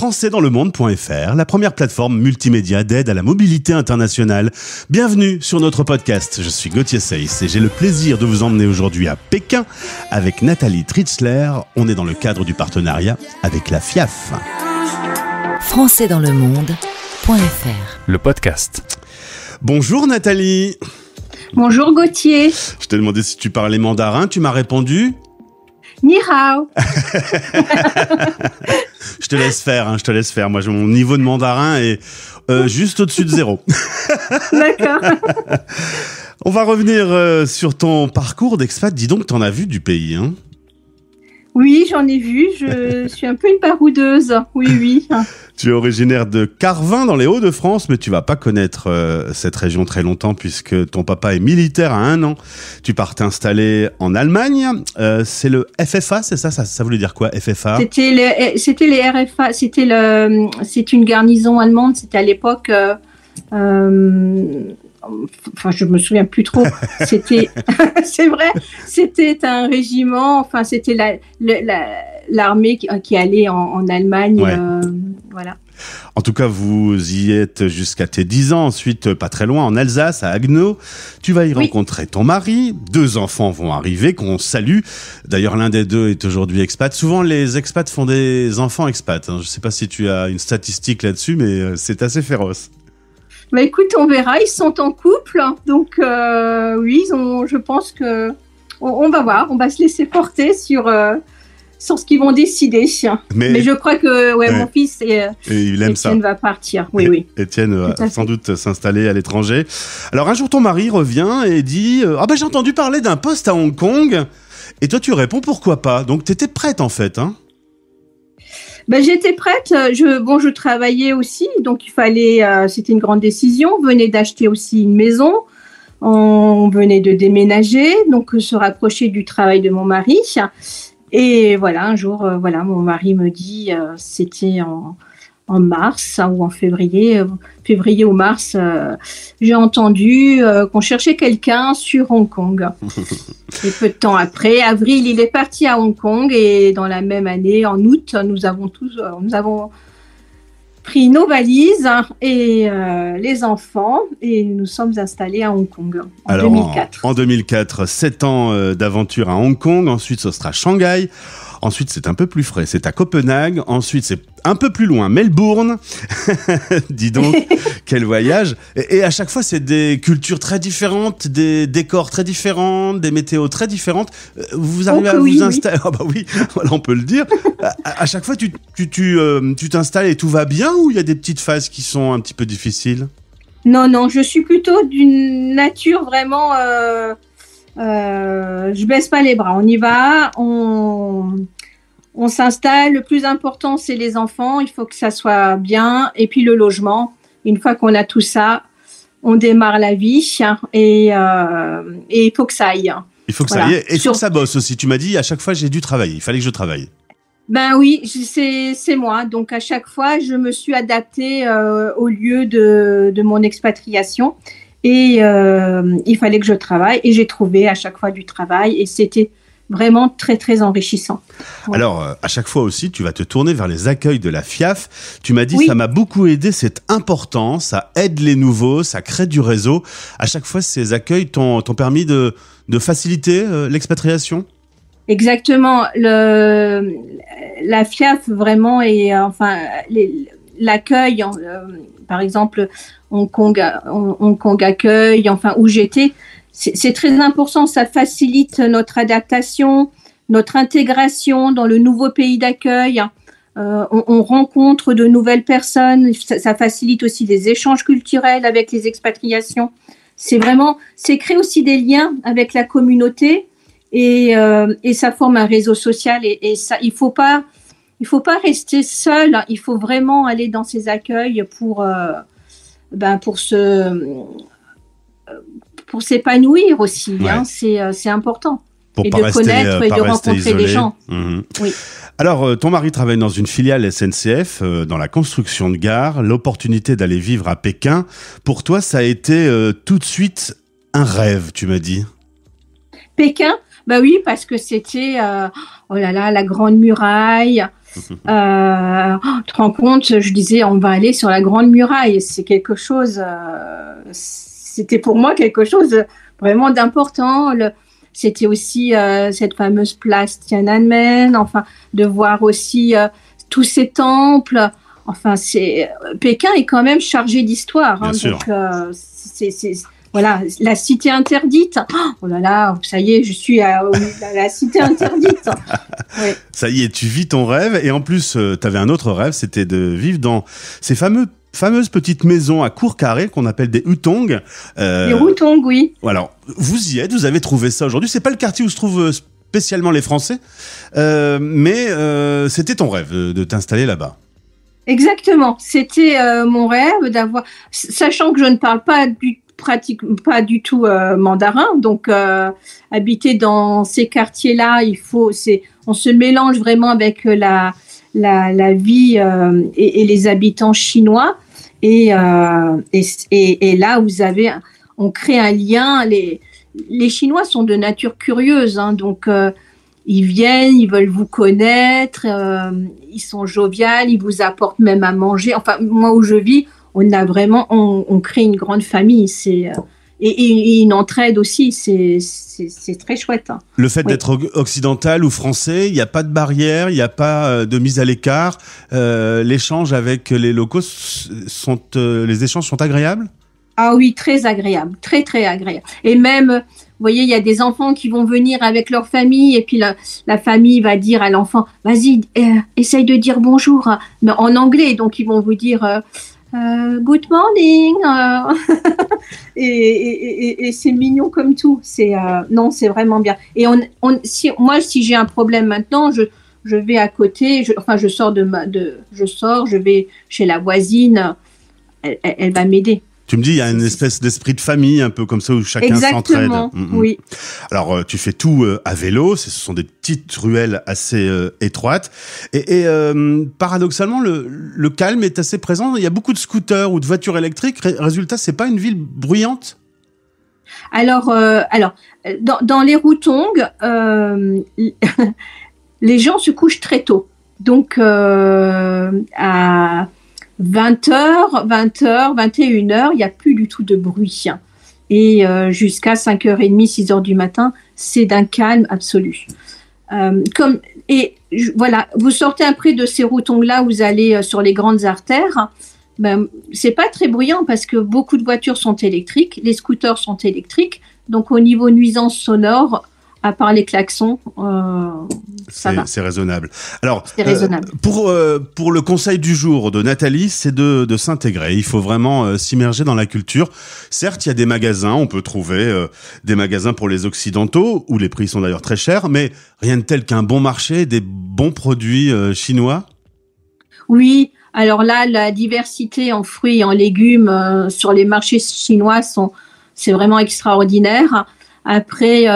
françaisdanslemonde.fr, la première plateforme multimédia d'aide à la mobilité internationale. Bienvenue sur notre podcast. Je suis Gauthier Seyss et j'ai le plaisir de vous emmener aujourd'hui à Pékin avec Nathalie Tritzler. On est dans le cadre du partenariat avec la FIAF. françaisdanslemonde.fr, le podcast. Bonjour Nathalie. Bonjour Gauthier. Je t'ai demandé si tu parlais mandarin, tu m'as répondu Ni hao. Je te laisse faire. Moi, mon niveau de mandarin est juste au-dessus de 0. D'accord. On va revenir sur ton parcours d'expat. Dis donc, t'en as vu du pays, hein ? Oui, j'en ai vu. Je suis un peu une baroudeuse. Oui. Tu es originaire de Carvin, dans les Hauts-de-France, mais tu vas pas connaître cette région très longtemps puisque ton papa est militaire à 1 an. Tu pars t'installer en Allemagne. C'est le FFA, c'est ça ? Ça voulait dire quoi, FFA ? C'était les RFA. C'est une garnison allemande. C'était à l'époque. Enfin, je me souviens plus trop. C'était, c'est vrai, c'était un régiment. Enfin, c'était l'armée qui allait en Allemagne. Ouais. Voilà. En tout cas, vous y êtes jusqu'à tes 10 ans. Ensuite, pas très loin, en Alsace, à Haguenau. Tu vas y rencontrer ton mari. 2 enfants vont arriver, qu'on salue. D'ailleurs, l'un des 2 est aujourd'hui expat. Souvent, les expats font des enfants expats. Je ne sais pas si tu as une statistique là-dessus, mais c'est assez féroce. Bah écoute, on verra. Ils sont en couple, donc oui, je pense que on va voir. On va se laisser porter sur ce qu'ils vont décider. Mais je crois que mon fils Étienne va partir. Oui. Étienne va sans doute s'installer à l'étranger. Alors un jour, ton mari revient et dit j'ai entendu parler d'un poste à Hong Kong. Et toi, tu réponds pourquoi pas. Donc t'étais prête en fait, hein ? J'étais prête. Je travaillais aussi, donc il fallait. C'était une grande décision. On venait d'acheter aussi une maison. On venait de déménager, donc se rapprocher du travail de mon mari. Et voilà, un jour, mon mari me dit, c'était en mars ou en février ou mars, j'ai entendu qu'on cherchait quelqu'un sur Hong Kong. Et peu de temps après, avril, il est parti à Hong Kong et dans la même année, en août, nous avons pris nos valises et les enfants et nous sommes installés à Hong Kong en 2004. En 2004, 7 ans d'aventure à Hong Kong, ensuite ce sera Shanghai. Ensuite, c'est un peu plus frais, c'est à Copenhague. Ensuite, c'est un peu plus loin, Melbourne. Dis donc, quel voyage. Et à chaque fois, c'est des cultures très différentes, des décors très différents, des météos très différentes. Vous arrivez à vous installer... Ah bah oui, voilà, on peut le dire. À chaque fois, tu t'installes et tout va bien ou il y a des petites phases qui sont un petit peu difficiles ? Non, je suis plutôt d'une nature vraiment... je baisse pas les bras, on y va, on s'installe. Le plus important, c'est les enfants. Il faut que ça soit bien. Et puis le logement. Une fois qu'on a tout ça, on démarre la vie et il faut que ça aille. Il faut que ça aille. Et il faut que ça bosse aussi. Tu m'as dit, à chaque fois, j'ai dû travailler. Il fallait que je travaille. Ben oui, c'est moi. Donc à chaque fois, je me suis adaptée au lieu de mon expatriation. Et il fallait que je travaille. Et j'ai trouvé à chaque fois du travail. Et c'était vraiment très, très enrichissant. Ouais. Alors, à chaque fois aussi, tu vas te tourner vers les accueils de la FIAF. Tu m'as dit, ça m'a beaucoup aidé, c'est important, ça aide les nouveaux, ça crée du réseau. À chaque fois, ces accueils t'ont permis de faciliter l'expatriation ? Exactement. La FIAF, vraiment, et l'accueil, par exemple, Hong Kong Accueil, où j'étais, c'est très important, ça facilite notre adaptation, notre intégration dans le nouveau pays d'accueil. On rencontre de nouvelles personnes, ça facilite aussi les échanges culturels avec les expatriations. C'est créer aussi des liens avec la communauté et ça forme un réseau social et ça, il faut pas rester seul, il faut vraiment aller dans ces accueils pour s'épanouir aussi, c'est important. Pour et de connaître et de rencontrer des gens. Mmh. Oui. Alors, ton mari travaille dans une filiale SNCF, dans la construction de gares. L'opportunité d'aller vivre à Pékin, pour toi, ça a été tout de suite un rêve, tu m'as dit. Pékin, bah oui, parce que c'était, la grande muraille. Tu te rends compte, je disais, on va aller sur la Grande Muraille. C'est quelque chose, c'était pour moi quelque chose vraiment d'important. C'était aussi cette fameuse place Tiananmen, enfin, de voir aussi tous ces temples. Enfin, Pékin est quand même chargé d'histoire. Bien sûr. Donc, voilà, la cité interdite. Oh là là, ça y est, je suis à la cité interdite. Ouais. Ça y est, tu vis ton rêve. Et en plus, tu avais un autre rêve, c'était de vivre dans ces fameuses petites maisons à court carré qu'on appelle des hutong. Les hutong, oui. Alors, vous y êtes, vous avez trouvé ça aujourd'hui. C'est pas le quartier où se trouvent spécialement les Français, mais c'était ton rêve de t'installer là-bas. Exactement. C'était mon rêve d'avoir, sachant que je ne parle pas pas du tout mandarin, donc habiter dans ces quartiers-là, on se mélange vraiment avec la vie et les habitants chinois, et là on crée un lien. Les Chinois sont de nature curieuse, hein, donc ils viennent, ils veulent vous connaître, ils sont joviales, ils vous apportent même à manger. Enfin, moi où je vis, on crée une grande famille, et une entraide aussi, c'est très chouette. Hein. Le fait d'être occidental ou français, il n'y a pas de barrière, il n'y a pas de mise à l'écart. L'échange avec les locaux les échanges sont agréables ? Ah oui, très agréable, très très agréable. Et même, vous voyez, il y a des enfants qui vont venir avec leur famille, et puis la famille va dire à l'enfant, vas-y, essaye de dire bonjour, mais en anglais. Donc ils vont vous dire good morning, et c'est mignon comme tout. Non, c'est vraiment bien. Et si j'ai un problème maintenant, je vais à côté, je sors je vais chez la voisine, elle va m'aider. Tu me dis, il y a une espèce d'esprit de famille, un peu comme ça, où chacun s'entraide. Exactement, oui. Alors, tu fais tout à vélo, ce sont des petites ruelles assez étroites. Et paradoxalement, le calme est assez présent. Il y a beaucoup de scooters ou de voitures électriques. Résultat, c'est pas une ville bruyante ? Alors, dans les hutong, les gens se couchent très tôt. Donc, à 20h, 21h, il n'y a plus du tout de bruit. Et jusqu'à 5h30, 6h du matin, c'est d'un calme absolu. Voilà, vous sortez après de ces hutong-là, vous allez sur les grandes artères. C'est pas très bruyant parce que beaucoup de voitures sont électriques, les scooters sont électriques. Donc au niveau nuisance sonore, à part les klaxons, ça va. C'est raisonnable. Alors, c'est raisonnable. Pour le conseil du jour de Nathalie, c'est de s'intégrer. Il faut vraiment s'immerger dans la culture. Certes, il y a des magasins, on peut trouver des magasins pour les occidentaux, où les prix sont d'ailleurs très chers, mais rien de tel qu'un bon marché, des bons produits chinois. Oui, alors là, la diversité en fruits et en légumes sur les marchés chinois, c'est vraiment extraordinaire. Après,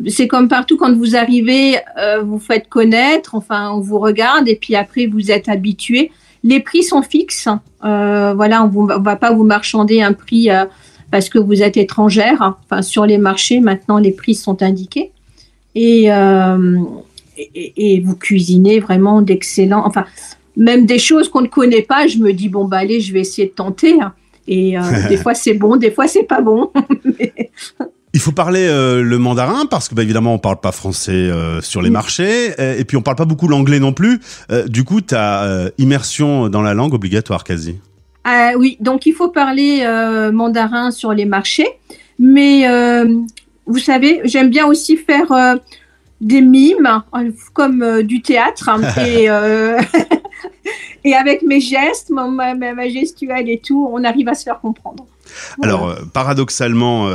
c'est comme partout, quand vous arrivez, vous faites connaître, enfin, on vous regarde, et puis après, vous êtes habitué. Les prix sont fixes. Voilà, on va pas vous marchander un prix parce que vous êtes étrangère. Enfin, sur les marchés, maintenant, les prix sont indiqués. Et vous cuisinez vraiment d'excellents... Enfin, même des choses qu'on ne connaît pas, je me dis, bon, bah allez, je vais essayer de tenter. Et des fois, c'est bon, des fois, c'est pas bon. Mais... Il faut parler le mandarin parce que évidemment on parle pas français sur les marchés et puis on parle pas beaucoup l'anglais non plus. Du coup, tu as immersion dans la langue obligatoire quasi. Oui, donc il faut parler mandarin sur les marchés, mais vous savez, j'aime bien aussi faire des mimes comme du théâtre et avec mes gestes, ma gestuelle et tout, on arrive à se faire comprendre. Voilà. Alors, paradoxalement,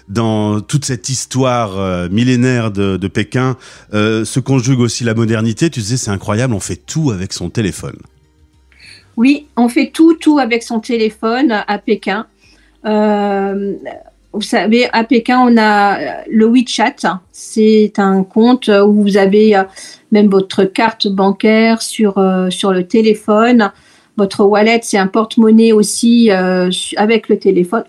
dans toute cette histoire millénaire de Pékin, se conjugue aussi la modernité. Tu disais, c'est incroyable, on fait tout avec son téléphone. Oui, on fait tout avec son téléphone à Pékin. Vous savez, à Pékin, on a le WeChat. C'est un compte où vous avez même votre carte bancaire sur le téléphone. Votre wallet, c'est un porte-monnaie aussi avec le téléphone.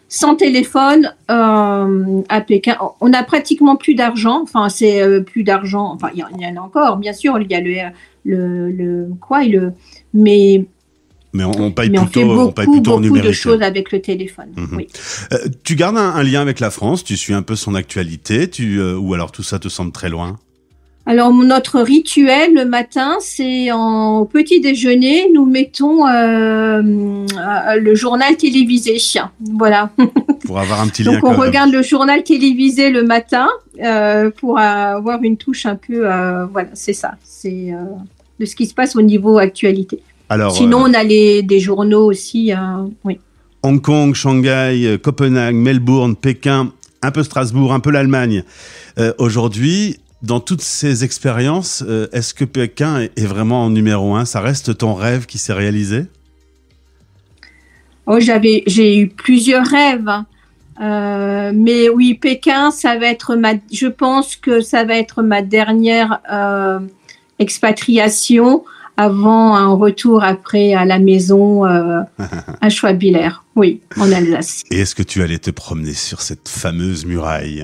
Sans téléphone, à Pékin, on n'a pratiquement plus d'argent. Enfin, c'est plus d'argent. Enfin, il y en a encore, bien sûr. Il y a mais on paye on fait plutôt en numérique. De choses avec le téléphone. Oui. Tu gardes un lien avec la France, tu suis un peu son actualité, ou alors tout ça te semble très loin? Alors, notre rituel le matin, c'est au petit déjeuner, nous mettons le journal télévisé. Voilà. Pour avoir un petit lien. Donc, on regarde le journal télévisé le matin pour avoir une touche un peu... voilà, c'est ça. C'est de ce qui se passe au niveau actualité. Alors, sinon, on a des journaux aussi. Oui. Hong Kong, Shanghai, Copenhague, Melbourne, Pékin, un peu Strasbourg, un peu l'Allemagne. Aujourd'hui... Dans toutes ces expériences, est-ce que Pékin est vraiment en numéro 1 ? Ça reste ton rêve qui s'est réalisé ? J'ai eu plusieurs rêves, mais oui, Pékin, je pense que ça va être ma dernière expatriation avant un retour après à la maison à Schwabiller, oui, en Alsace. Et est-ce que tu allais te promener sur cette fameuse muraille ?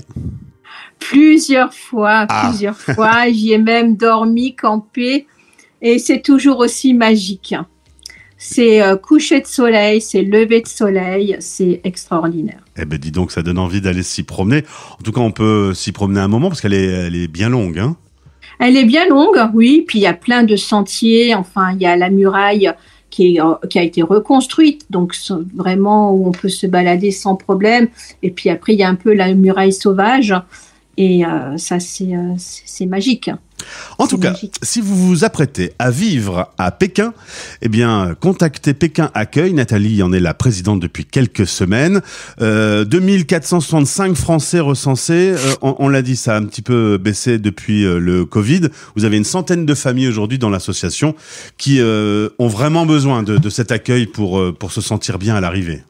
Plusieurs fois. J'y ai même dormi, campé, et c'est toujours aussi magique. C'est coucher de soleil, c'est lever de soleil, c'est extraordinaire. Eh ben dis donc, ça donne envie d'aller s'y promener. En tout cas, on peut s'y promener un moment parce qu'elle est bien longue, hein. Elle est bien longue, oui. Puis il y a plein de sentiers. Enfin, il y a la muraille qui a été reconstruite, donc vraiment où on peut se balader sans problème. Et puis après, il y a un peu la muraille sauvage. Et ça, c'est magique. En tout cas, si vous vous apprêtez à vivre à Pékin, eh bien, contactez Pékin Accueil. Nathalie en est la présidente depuis quelques semaines. 2465 Français recensés. On l'a dit, ça a un petit peu baissé depuis le Covid. Vous avez une centaine de familles aujourd'hui dans l'association qui ont vraiment besoin de cet accueil pour se sentir bien à l'arrivée.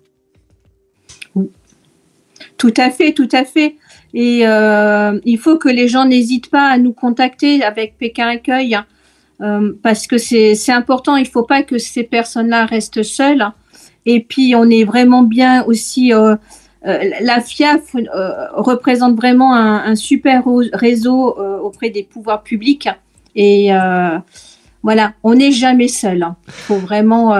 Tout à fait. Et il faut que les gens n'hésitent pas à nous contacter avec Pékin Accueil, parce que c'est important. Il ne faut pas que ces personnes-là restent seules. Et puis, on est vraiment bien aussi. La FIAF représente vraiment un super réseau auprès des pouvoirs publics. Et voilà, on n'est jamais seul. Faut vraiment.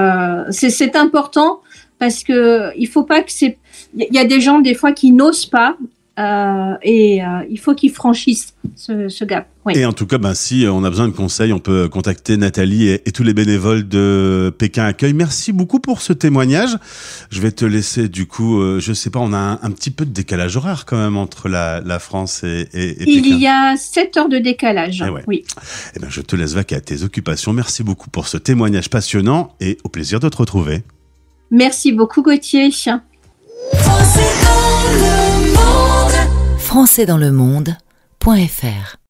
C'est important parce que il faut pas que c'est. Il y a des gens des fois qui n'osent pas. Il faut qu'ils franchissent ce gap. Oui. Et en tout cas, si on a besoin de conseils, on peut contacter Nathalie et tous les bénévoles de Pékin Accueil. Merci beaucoup pour ce témoignage. Je vais te laisser du coup, je sais pas, on a un petit peu de décalage horaire quand même entre la France et Pékin. Il y a 7 heures de décalage, oui. Eh ben, je te laisse vaquer à tes occupations. Merci beaucoup pour ce témoignage passionnant et au plaisir de te retrouver. Merci beaucoup Gauthier. Françaisdanslemonde.fr